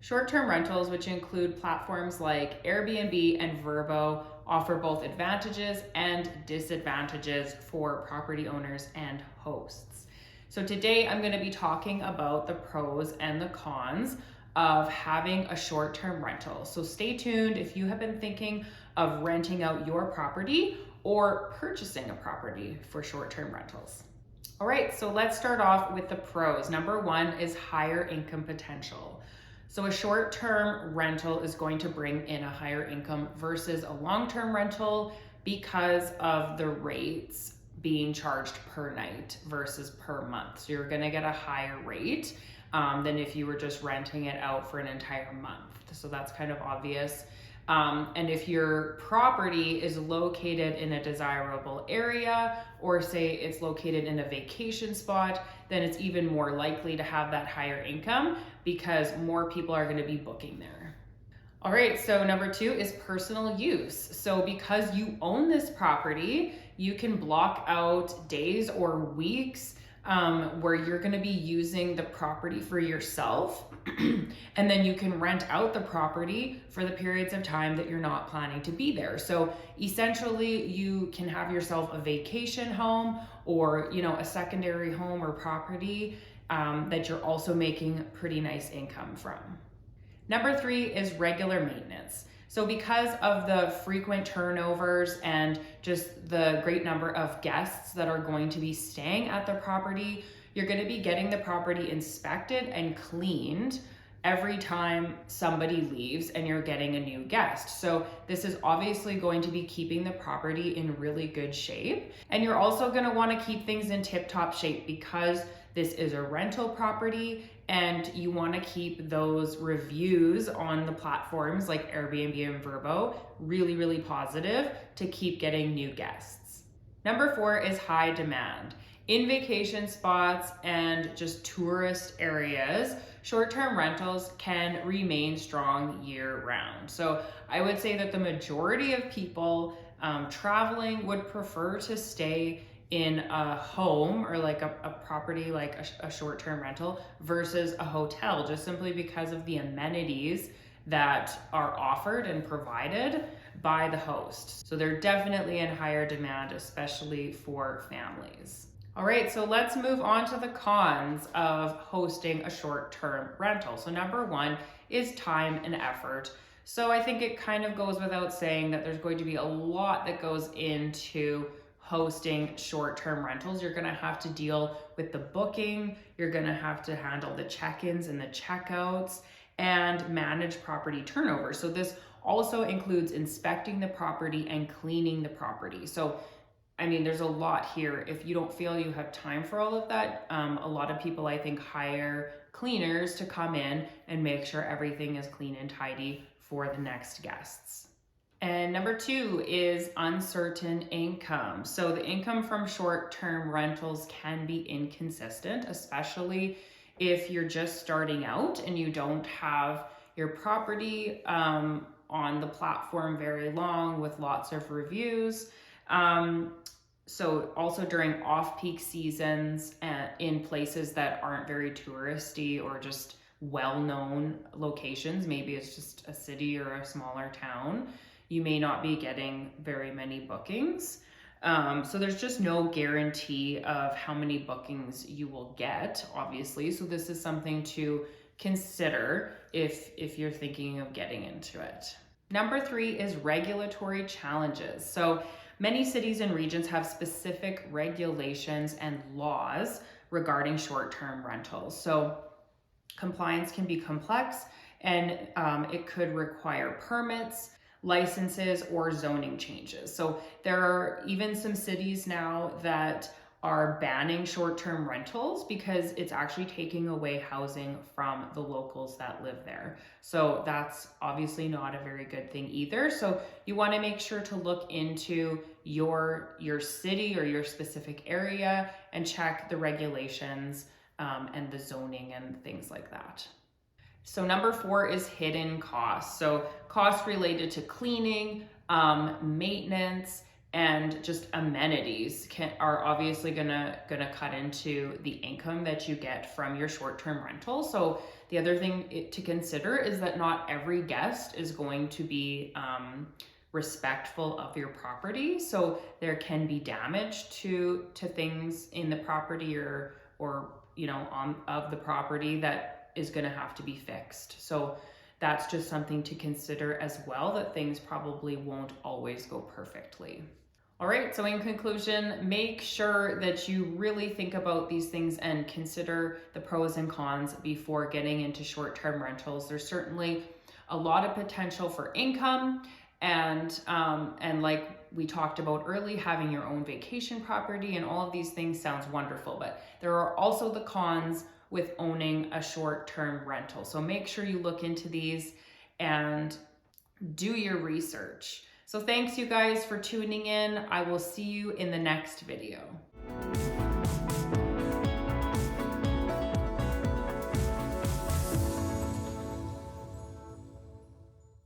Short-term rentals, which include platforms like Airbnb and Vrbo, offer both advantages and disadvantages for property owners and hosts. So today I'm going to be talking about the pros and the cons of having a short-term rental. So stay tuned if you have been thinking of renting out your property or purchasing a property for short-term rentals. All right, so let's start off with the pros. Number one is higher income potential. So a short-term rental is going to bring in a higher income versus a long-term rental because of the rates being charged per night versus per month. So you're gonna get a higher rate than if you were just renting it out for an entire month. So that's kind of obvious. And if your property is located in a desirable area, or say it's located in a vacation spot, then it's even more likely to have that higher income because more people are going to be booking there. All right, so number two is personal use. So because you own this property, you can block out days or weeks where you're going to be using the property for yourself, and then you can rent out the property for the periods of time that you're not planning to be there. So essentially, you can have yourself a vacation home or a secondary home or property that you're also making pretty nice income from. Number three is regular maintenance. So because of the frequent turnovers and just the great number of guests that are going to be staying at the property, you're going to be getting the property inspected and cleaned every time somebody leaves and you're getting a new guest. So this is obviously going to be keeping the property in really good shape. And you're also going to want to keep things in tip-top shape because this is a rental property and you want to keep those reviews on the platforms like Airbnb and Vrbo really, really positive to keep getting new guests. Number four is high demand. In vacation spots and just tourist areas, short-term rentals can remain strong year-round. So I would say that the majority of people traveling would prefer to stay in a home or like a property like a short-term rental versus a hotel, just simply because of the amenities that are offered and provided by the host. So they're definitely in higher demand, especially for families. All right, so let's move on to the cons of hosting a short-term rental. So number one is time and effort. So I think it kind of goes without saying that there's going to be a lot that goes into hosting short-term rentals. You're gonna have to deal with the booking, you're gonna have to handle the check-ins and the checkouts, and manage property turnover. So this also includes inspecting the property and cleaning the property. So I mean, there's a lot here. If you don't feel you have time for all of that, a lot of people, I think, hire cleaners to come in and make sure everything is clean and tidy for the next guests. And number two is uncertain income. So the income from short-term rentals can be inconsistent, especially if you're just starting out and you don't have your property on the platform very long with lots of reviews. So also during off-peak seasons in places that aren't very touristy or just well-known locations, maybe it's just a city or a smaller town, you may not be getting very many bookings. So there's just no guarantee of how many bookings you will get, obviously. So this is something to consider if you're thinking of getting into it. Number three is regulatory challenges. So many cities and regions have specific regulations and laws regarding short-term rentals. So compliance can be complex and it could require permits, licenses, or zoning changes. So there are even some cities now that are banning short-term rentals because it's actually taking away housing from the locals that live there. So that's obviously not a very good thing either. So you want to make sure to look into your city or your specific area and check the regulations and the zoning and things like that. So number four is hidden costs. So costs related to cleaning, maintenance, and just amenities are obviously gonna cut into the income that you get from your short-term rental. So the other thing to consider is that not every guest is going to be respectful of your property. So there can be damage to things in the property or of the property that is going to have to be fixed. So that's just something to consider as well, that things probably won't always go perfectly. All right, so in conclusion, make sure that you really think about these things and consider the pros and cons before getting into short-term rentals. There's certainly a lot of potential for income, and like we talked about early, having your own vacation property and all of these things sounds wonderful, but there are also the cons with owning a short-term rental. So make sure you look into these and do your research. So thanks you guys for tuning in. I will see you in the next video.